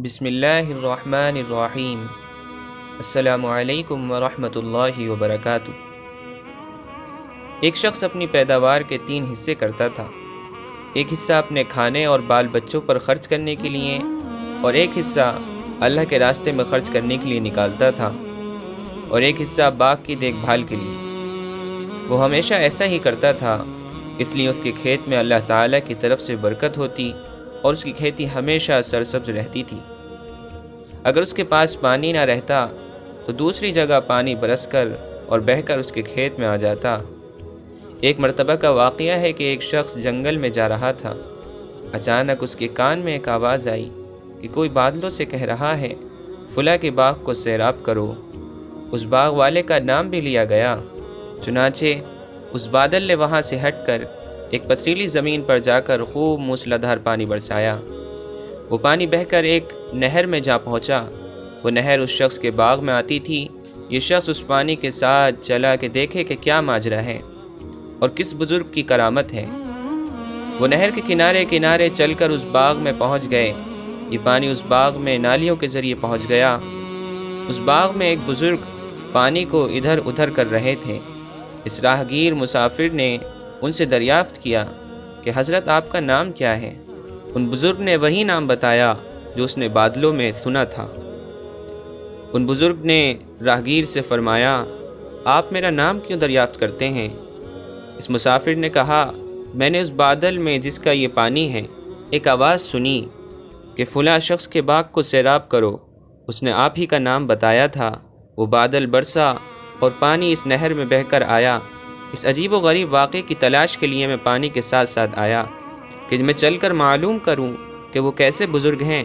بسم اللہ الرحمن الرحیم۔ السلام علیکم ورحمۃ اللہ وبرکاتہ۔ ایک شخص اپنی پیداوار کے 3 حصے کرتا تھا۔ ایک حصہ اپنے کھانے اور بال بچوں پر خرچ کرنے کے لیے اور ایک حصہ اللہ کے راستے میں خرچ کرنے کے لیے نکالتا تھا اور ایک حصہ باغ کی دیکھ بھال کے لیے۔ وہ ہمیشہ ایسا ہی کرتا تھا، اس لیے اس کے کھیت میں اللہ تعالیٰ کی طرف سے برکت ہوتی اور اس کی کھیتی ہمیشہ سرسبز رہتی تھی۔ اگر اس کے پاس پانی نہ رہتا تو دوسری جگہ پانی برس کر اور بہہ کر اس کے کھیت میں آ جاتا۔ ایک مرتبہ کا واقعہ ہے کہ ایک شخص جنگل میں جا رہا تھا۔ اچانک اس کے کان میں ایک آواز آئی کہ کوئی بادلوں سے کہہ رہا ہے، فلاں کے باغ کو سیراب کرو۔ اس باغ والے کا نام بھی لیا گیا۔ چنانچہ اس بادل نے وہاں سے ہٹ کر ایک پتھریلی زمین پر جا کر خوب موسلادھار پانی برسایا۔ وہ پانی بہہ کر ایک نہر میں جا پہنچا۔ وہ نہر اس شخص کے باغ میں آتی تھی۔ یہ شخص اس پانی کے ساتھ چلا کہ دیکھے کہ کیا ماجرا ہے اور کس بزرگ کی کرامت ہے۔ وہ نہر کے کنارے کنارے چل کر اس باغ میں پہنچ گئے۔ یہ پانی اس باغ میں نالیوں کے ذریعے پہنچ گیا۔ اس باغ میں ایک بزرگ پانی کو ادھر ادھر کر رہے تھے۔ اس راہگیر مسافر نے ان سے دریافت کیا کہ حضرت آپ کا نام کیا ہے؟ ان بزرگ نے وہی نام بتایا جو اس نے بادلوں میں سنا تھا۔ ان بزرگ نے راہگیر سے فرمایا، آپ میرا نام کیوں دریافت کرتے ہیں؟ اس مسافر نے کہا، میں نے اس بادل میں جس کا یہ پانی ہے ایک آواز سنی کہ فلاں شخص کے باغ کو سیراب کرو۔ اس نے آپ ہی کا نام بتایا تھا۔ وہ بادل برسا اور پانی اس نہر میں بہہ کر آیا۔ اس عجیب و غریب واقعے کی تلاش کے لیے میں پانی کے ساتھ ساتھ آیا کہ میں چل کر معلوم کروں کہ وہ کیسے بزرگ ہیں۔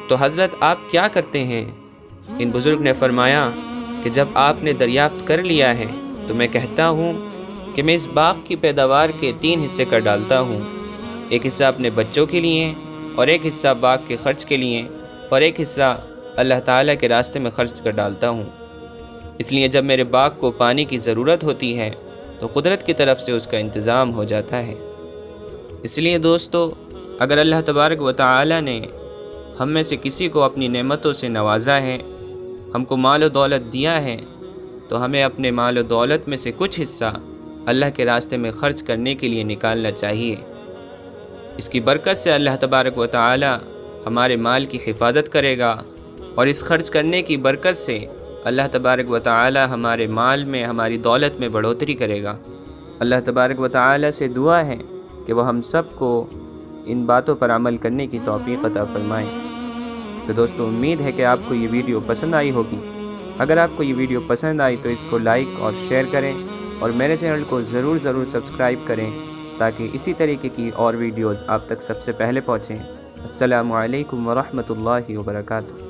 تو حضرت آپ کیا کرتے ہیں؟ ان بزرگ نے فرمایا کہ جب آپ نے دریافت کر لیا ہے تو میں کہتا ہوں کہ میں اس باغ کی پیداوار کے 3 حصے کر ڈالتا ہوں۔ ایک حصہ اپنے بچوں کے لیے اور ایک حصہ باغ کے خرچ کے لیے اور ایک حصہ اللہ تعالیٰ کے راستے میں خرچ کر ڈالتا ہوں۔ اس لیے جب میرے باغ کو پانی کی ضرورت ہوتی ہے تو قدرت کی طرف سے اس کا انتظام ہو جاتا ہے۔ اس لیے دوستو، اگر اللہ تبارک و تعالی نے ہم میں سے کسی کو اپنی نعمتوں سے نوازا ہے، ہم کو مال و دولت دیا ہے، تو ہمیں اپنے مال و دولت میں سے کچھ حصہ اللہ کے راستے میں خرچ کرنے کے لیے نکالنا چاہیے۔ اس کی برکت سے اللہ تبارک و تعالی ہمارے مال کی حفاظت کرے گا اور اس خرچ کرنے کی برکت سے اللہ تبارک و تعالی ہمارے مال میں، ہماری دولت میں بڑھوتری کرے گا۔ اللہ تبارک و تعالی سے دعا ہے کہ وہ ہم سب کو ان باتوں پر عمل کرنے کی توفیق عطا فرمائے۔ تو دوستو، امید ہے کہ آپ کو یہ ویڈیو پسند آئی ہوگی۔ اگر آپ کو یہ ویڈیو پسند آئی تو اس کو لائک اور شیئر کریں اور میرے چینل کو ضرور سبسکرائب کریں تاکہ اسی طریقے کی اور ویڈیوز آپ تک سب سے پہلے پہنچیں۔ السلام علیکم ورحمۃ اللہ وبرکاتہ۔